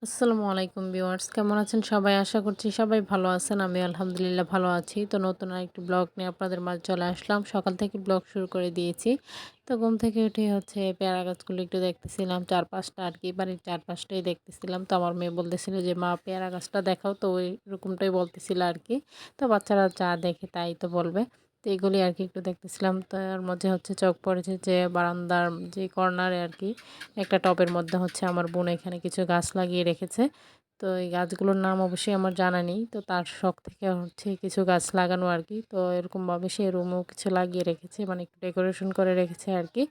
আসসালামু আলাইকুম ভিউয়ার্স, কেমন আছেন সবাই? আশা করছি সবাই ভালো আছেন। আমি আলহামদুলিল্লাহ ভালো আছি। তো নতুন আরেকটি ব্লগ নিয়ে আপনাদের মাঝে চলে আসলাম। সকাল থেকে ব্লগ শুরু করে দিয়েছি। তো ঘুম থেকে উঠে পেয়ারা গাছগুলো একটু দেখতেছিলাম। ৪-৫ টা আরকি, বাড়ির ৪-৫ টাই দেখতেছিলাম। তো আমার মেয়ে বলতেছিল যে, "মা পেয়ারা গাছটা দেখাও।" তো ওইরকমটাই বলতেছিল আরকি। তো বাচ্চারা যা দেখে তাই তো বলবে। তো এগুলি আরকি একটু দেখতেছিলাম। তো এর মধ্যে চোখ পড়েছে যে বারান্দার যে কর্নারে আরকি একটা টবের মধ্যে আমার বোন এখানে কিছু গাছ লাগিয়ে রেখেছে। তো এই গাছগুলোর নাম অবশ্যই আমার জানা নেই। তো তার শখ থেকে কিছু গাছ লাগানো আরকি। তো এরকমভাবে সে রুমেও কিছু লাগিয়ে রেখেছে। মানে একটু ডেকোরেশন করে রেখেছে আরকি।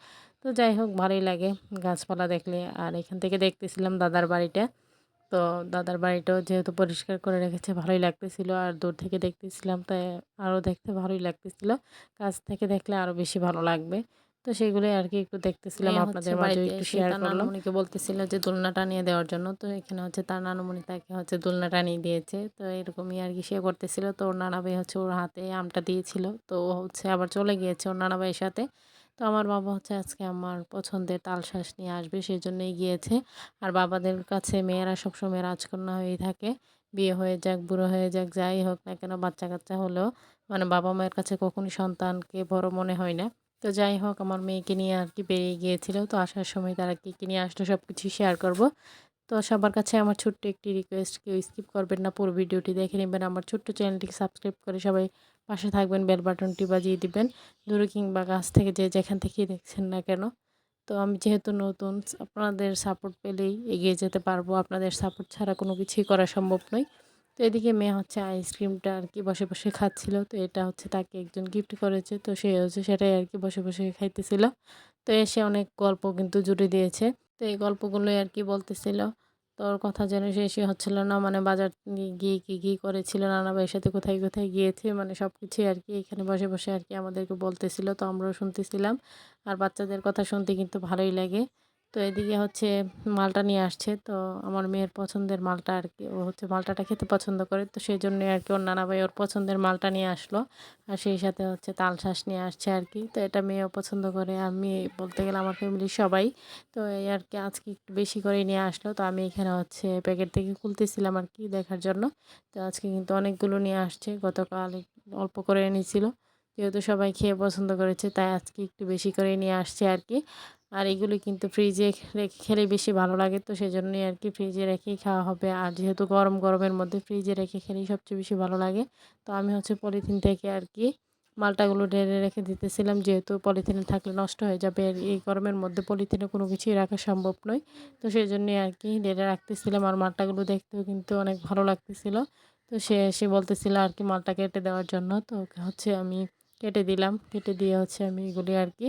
তো যাই হোক, ভালোই লাগে গাছপালা দেখলে। আর এখান থেকে দেখতেছিলাম দাদার বাড়িটা। তো দাদার বাড়িটাও যেহেতু পরিষ্কার করে রেখেছে, ভালোই লাগতেছিল। আর দূর থেকে দেখতেছিলাম, তাই আরও দেখতে ভালোই লাগতেছিল। কাছ থেকে দেখলে আরও বেশি ভালো লাগবে। তো সেগুলোই আরকি একটু দেখতেছিলাম, মেয়ে আপনাদের মাঝেও বাড়িতে একটু এসে শেয়ার তার করলাম। নানুমণিকে বলতেছিল যে দোলনা টানিয়ে দেওয়ার জন্য। তো এখানে তার নানুমণি তাকে দোলনা টানিয়ে দিয়েছে। তো এরকমই আরকি সে করতেছিল। তো ওর নানা ভাই ওর হাতে আমটা দিয়েছিল। তো ও আবার চলে গিয়েছে ওর নানা ভাইয়ের সাথে। তো আমার বাবা আজকে আমার পছন্দের তালশাঁস নিয়ে আসবে, সেজন্যই গিয়েছে। আর বাবাদের কাছে মেয়েরা সবসময় রাজকন্যা হয়েই থাকে। বিয়ে হয়ে যাক, বুড়ো হয়ে যাক, যাই হোক না কেন, বাচ্চা-কাচ্চা হলেও মানে বাবা-মায়ের কাছে কখনোই সন্তানকে বড় মনে হয় না। তো যাই হোক, আমার মেয়েকে নিয়ে আরকি বেরিয়ে গিয়েছিল। তো আসার সময় তারা কি নিয়ে আসলো সবকিছুই শেয়ার করব। তো সবার কাছে আমার ছোট্ট একটি রিকোয়েস্ট, কেউ স্কিপ করবেন না, পুরো ভিডিওটি দেখে নেবেন। আমার ছোট্ট চ্যানেলটিকে সাবস্ক্রাইব করে সবাই পাশে থাকবেন, বেল বাটনটি বাজিয়ে দিবেন। দূরে কিংবা কাছ থেকে যে যেখান থেকেই দেখছেন না কেন। তো আমি যেহেতু নতুন, আপনাদের সাপোর্ট পেলেই এগিয়ে যেতে পারবো। আপনাদের সাপোর্ট ছাড়া কোনো কিছুই করা সম্ভব নয়। তো এদিকে মেয়ে আইসক্রিমটা আরকি বসে, বসে খাচ্ছিল। তো এটা তাকে একজন গিফট করেছে। তো সে সেটাই আরকি বসে, বসে খাইতেছিল। তো এসে অনেক গল্প কিন্তু জুড়ে দিয়েছে। তো এই গল্পগুলোই আরকি বলতেছিল। তো ওর কথা যেন শেষই হচ্ছিল না। মানে বাজার গিয়ে কি করেছিল, নানা ভাইয়ের সাথে কোথায়, কোথায় গিয়েছে, মানে সবকিছুই আরকি এখানে বসে, বসে আরকি আমাদেরকে বলতেছিল। তো আমরাও শুনতেছিলাম। আর বাচ্চাদের কথা শুনতে কিন্তু ভালোই লাগে। তো এদিকে মালটা নিয়ে আসছে। তো আমার মেয়ের পছন্দের মালটা আরকি, ও মালটাটা খেতে পছন্দ করে। তো সেজন্যই আরকি ওর নানা ভাই ওর পছন্দের মালটা নিয়ে আসলো। আর সেই সাথে তালশাঁস নিয়ে আসছে আরকি। তো এটা মেয়েও পছন্দ করে। আমি বলতে গেলে আমার ফ্যামিলির সবাই। তো এই আরকি আজকে একটু বেশি করেই নিয়ে আসলো। তো আমি এখানে প্যাকেট থেকে খুলতেছিলাম আরকি দেখার জন্য। তো আজকে কিন্তু অনেকগুলো নিয়ে আসছে। গতকাল অল্প করে এনেছিল। যেহেতু সবাই খেয়ে পছন্দ করেছে, তাই আজকে একটু বেশি করেই নিয়ে আসছে আরকি। আর এগুলো কিন্তু ফ্রিজে রেখে খেলে বেশি ভালো লাগে। তো সেজন্যই আরকি ফ্রিজে রেখেই খাওয়া হবে। আর যেহেতু গরমের মধ্যে ফ্রিজে রেখে খেলেই সবচেয়ে বেশি ভালো লাগে। তো আমি পলিথিন থেকে আরকি মালটাগুলো ঢেলে রেখে দিতেছিলাম। যেহেতু পলিথিনে থাকলে নষ্ট হয়ে যাবে। আর এই গরমের মধ্যে পলিথিনে কোনো কিছুই রাখা সম্ভব নয়। তো সেজন্যই আরকি ঢেলে রাখতেছিলাম। আর মালটাগুলো দেখতেও কিন্তু অনেক ভালো লাগতেছিল। তো সে এসে বলতেছিল আরকি মালটা কেটে দেওয়ার জন্য। তো ওকে আমি কেটে দিলাম। কেটে দিয়ে আমি এগুলি আরকি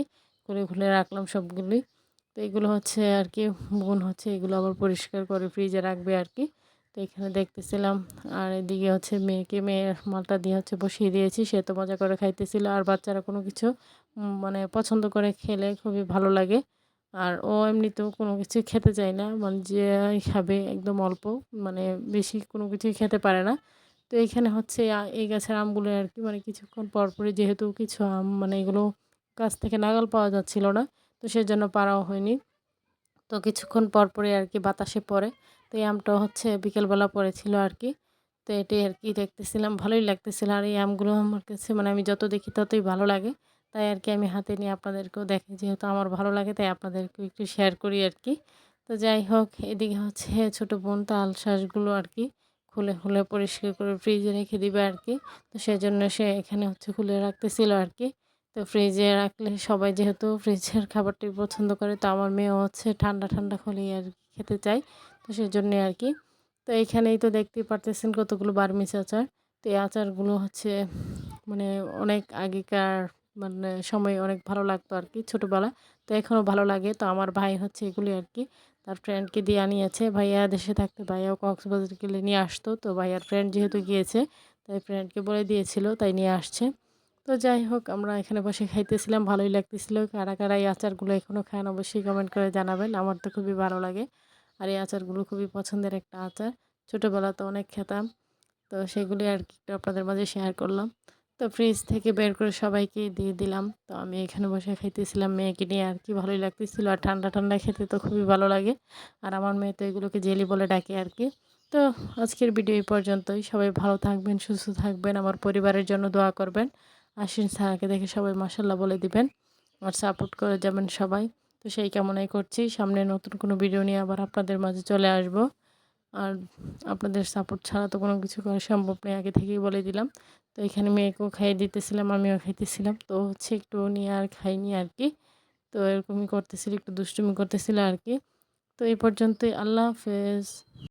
খুলে, খুলে রাখলাম সবগুলি। তো এগুলো আরকি বোন এগুলো আবার পরিষ্কার করে ফ্রিজে রাখবে আরকি। তো এখানে দেখতেছিলাম। আর এদিকে মেয়ের মালটা দিয়ে বসিয়ে দিয়েছি। সে তো মজা করে খাইতেছিল। আর বাচ্চারা কোনো কিছু মানে পছন্দ করে খেলে খুবই ভালো লাগে। আর ও এমনিতেও কোনো কিছু খেতে চায় না। মানে যাই খাবে একদম অল্প, মানে বেশি কোনো কিছুই খেতে পারে না। তো এইখানে এই গাছের আমগুলো আরকি মানে কিছুক্ষণ পরপরই, যেহেতু কিছু আম মানে এগুলো গাছ থেকে নাগাল পাওয়া যাচ্ছিল না। তো সেজন্য পাড়াও হয়নি। তো কিছুক্ষণ পরপরই আরকি বাতাসে পড়ে। তো এই আমটা বিকেলবেলা পড়েছিল আরকি। তো এটাই আরকি দেখতেছিলাম, ভালোই লাগতেছিল। আর এই আমগুলো আমার কাছে মানে আমি যত দেখি ততই ভালো লাগে। তাই আরকি আমি হাতে নিয়ে আপনাদেরকেও দেখাই। যেহেতু আমার ভালো লাগে, তাই আপনাদেরকেও একটু শেয়ার করি আরকি। তো যাই হোক, এদিকে ছোট বোন তালশাঁসগুলো আরকি খুলে, খুলে পরিষ্কার করে ফ্রিজে রেখে দিবে আরকি। তো সেজন্য সে এখানে খুলে রাখতেছিল আরকি। তো ফ্রিজে রাখলে সবাই যেহেতু ফ্রিজের খাবারটাই পছন্দ করে, তো আমার মেয়েও ঠান্ডা, ঠান্ডা হলেই আরকি খেতে চায়। তো সেজন্যই আরকি। তো এইখানেই তো দেখতেই পারতেছেন কতগুলো বার্মিজ আচার। তো এই আচারগুলো মানে অনেক আগেকার, মানে সময়ে অনেক ভালো লাগতো আরকি ছোটোবেলা। তো এখনও ভালো লাগে। তো আমার ভাই এগুলি আরকি তার ফ্রেন্ডকে দিয়ে আনিয়েছে। ভাইয়া দেশে থাকতে ভাইয়াও কক্সবাজার গেলে নিয়ে আসতো। তো ভাইয়ার ফ্রেন্ড যেহেতু গিয়েছে, তাই ফ্রেন্ডকে বলে দিয়েছিল, তাই নিয়ে আসছে। তো যাই হোক, আমরা এখানে বসে খাইতেছিলাম, ভালোই লাগতেছিল। কারা, কারা এই আচারগুলো এখনও খান অবশ্যই কমেন্ট করে জানাবেন। আমার তো খুবই ভালো লাগে। আর এই আচারগুলো খুবই পছন্দের একটা আচার। ছোটোবেলাতে অনেক খেতাম। তো সেগুলি আরকি একটু আপনাদের মাঝে শেয়ার করলাম। তো তো ফ্রিজ থেকে বের করে সবাইকে দিয়ে দিলাম। তো আমি এখানে বসে খাইতেছিলাম মেয়েকে নিয়ে আর কি, ভালোই লাগতেছিল। আর ঠান্ডা, ঠান্ডা খেতে তো খুবই ভালো লাগে। আর আমার মেয়ে তো এগুলোকে জেলি বলে ডাকে আর কি। তো আজকের ভিডিও এই পর্যন্তই। সবাই ভালো থাকবেন, সুস্থ থাকবেন। আমার পরিবারের জন্য দোয়া করবেন। আশিন স্যারকে দেখে সবাই মাশাআল্লাহ বলে দিবেন। আর সাপোর্ট করে যাবেন সবাই। তো সেই কামনাই করছি। সামনে নতুন কোনো ভিডিও নিয়ে আবার আপনাদের মাঝে চলে আসব। আর আপনাদের সাপোর্ট ছাড়া তো কোনো কিছু করা সম্ভব নয়, আগে থেকেই বলে দিলাম। তো এখানে মেয়েকেও খাইয়ে দিতেছিলাম, আমিও খাইতেছিলাম। তো হচ্ছে একটু নিয়ে আর খাইনি আর কি। তো এরকমই করতেছিল, একটু দুষ্টুমি করতেছিল আর কি। তো এই পর্যন্তই। আল্লাহ হাফেজ।